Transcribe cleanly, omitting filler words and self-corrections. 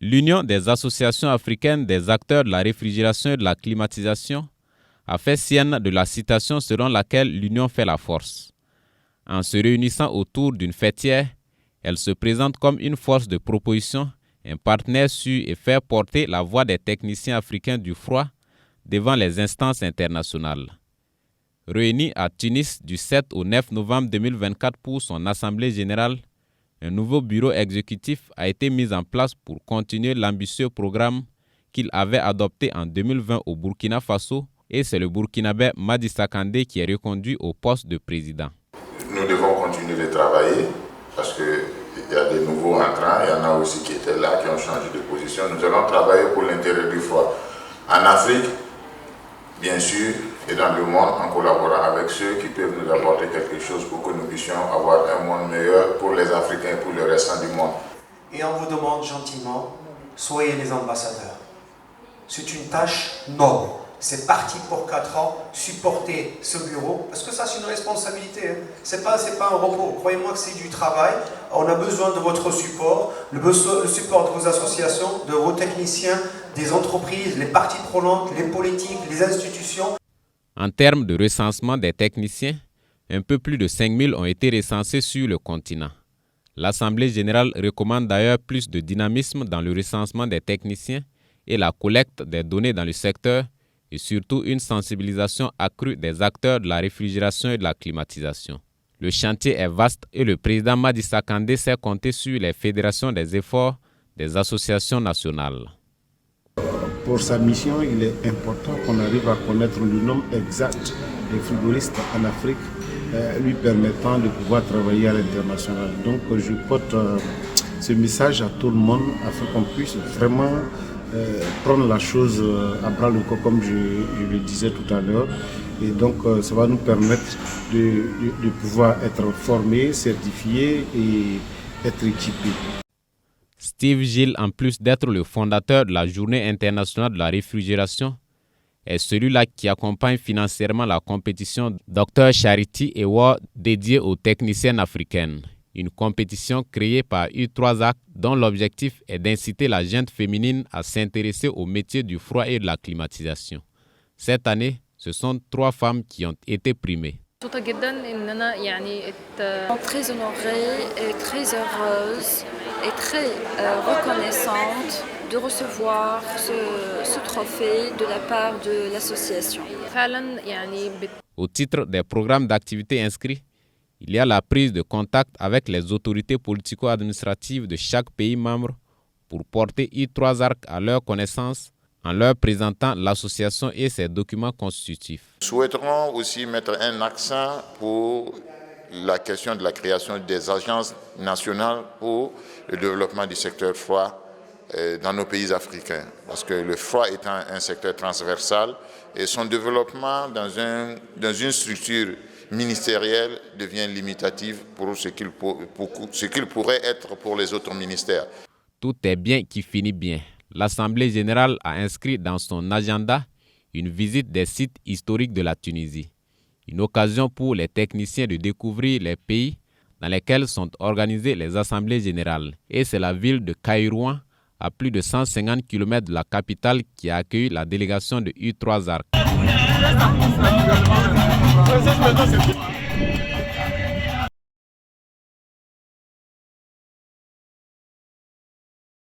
L'Union des associations africaines des acteurs de la réfrigération et de la climatisation a fait sienne de la citation selon laquelle l'union fait la force. En se réunissant autour d'une fêtière, elle se présente comme une force de proposition, un partenaire sûr et faire porter la voix des techniciens africains du froid devant les instances internationales. Réunie à Tunis du 7 au 9 novembre 2024 pour son assemblée générale, un nouveau bureau exécutif a été mis en place pour continuer l'ambitieux programme qu'il avait adopté en 2020 au Burkina Faso, et c'est le Burkinabé Madissa Kandé qui est reconduit au poste de président. Nous devons continuer de travailler parce qu'il y a des nouveaux entrants, il y en a aussi qui étaient là, qui ont changé de position. Nous allons travailler pour l'intérêt du froid en Afrique, bien sûr, et dans le monde, en collaborant avec ceux qui peuvent nous apporter quelque chose pour que nous puissions avoir un monde meilleur pour les Africains et pour le restant du monde. Et on vous demande gentiment, soyez les ambassadeurs. C'est une tâche noble. C'est parti pour 4 ans, supporter ce bureau, parce que ça c'est une responsabilité, hein. C'est pas un repos, croyez-moi que c'est du travail. On a besoin de votre support, le support de vos associations, de vos techniciens, des entreprises, les parties prenantes, les politiques, les institutions. En termes de recensement des techniciens, un peu plus de 5000 ont été recensés sur le continent. L'Assemblée générale recommande d'ailleurs plus de dynamisme dans le recensement des techniciens et la collecte des données dans le secteur, et surtout une sensibilisation accrue des acteurs de la réfrigération et de la climatisation. Le chantier est vaste et le président Madissa Kandé sait compter sur les fédérations des efforts des associations nationales. Pour sa mission, il est important qu'on arrive à connaître le nombre exact des frigoristes en Afrique, lui permettant de pouvoir travailler à l'international. Donc je porte ce message à tout le monde afin qu'on puisse vraiment prendre la chose à bras le corps, comme je le disais tout à l'heure. Et donc ça va nous permettre de pouvoir être formés, certifiés et être équipés. Steve Gilles, en plus d'être le fondateur de la Journée internationale de la réfrigération, est celui-là qui accompagne financièrement la compétition Dr Charity Award dédiée aux techniciennes africaines. Une compétition créée par U3ARC dont l'objectif est d'inciter la gente féminine à s'intéresser au métier du froid et de la climatisation. Cette année, ce sont 3 femmes qui ont été primées. Très honorée et très heureuse et très reconnaissante de recevoir ce trophée de la part de l'association. Au titre des programmes d'activité inscrits, il y a la prise de contact avec les autorités politico-administratives de chaque pays membre pour porter U3ARC à leur connaissance en leur présentant l'association et ses documents constitutifs. Nous souhaiterons aussi mettre un accent pour la question de la création des agences nationales pour le développement du secteur froid dans nos pays africains. Parce que le froid étant un secteur transversal et son développement dans une structure ministérielle devient limitatif pour ce qu'il pourrait être pour les autres ministères. Tout est bien qui finit bien. L'Assemblée générale a inscrit dans son agenda une visite des sites historiques de la Tunisie. Une occasion pour les techniciens de découvrir les pays dans lesquels sont organisées les assemblées générales. Et c'est la ville de Kairouan, à plus de 150 km de la capitale, qui a accueilli la délégation de U3ARC.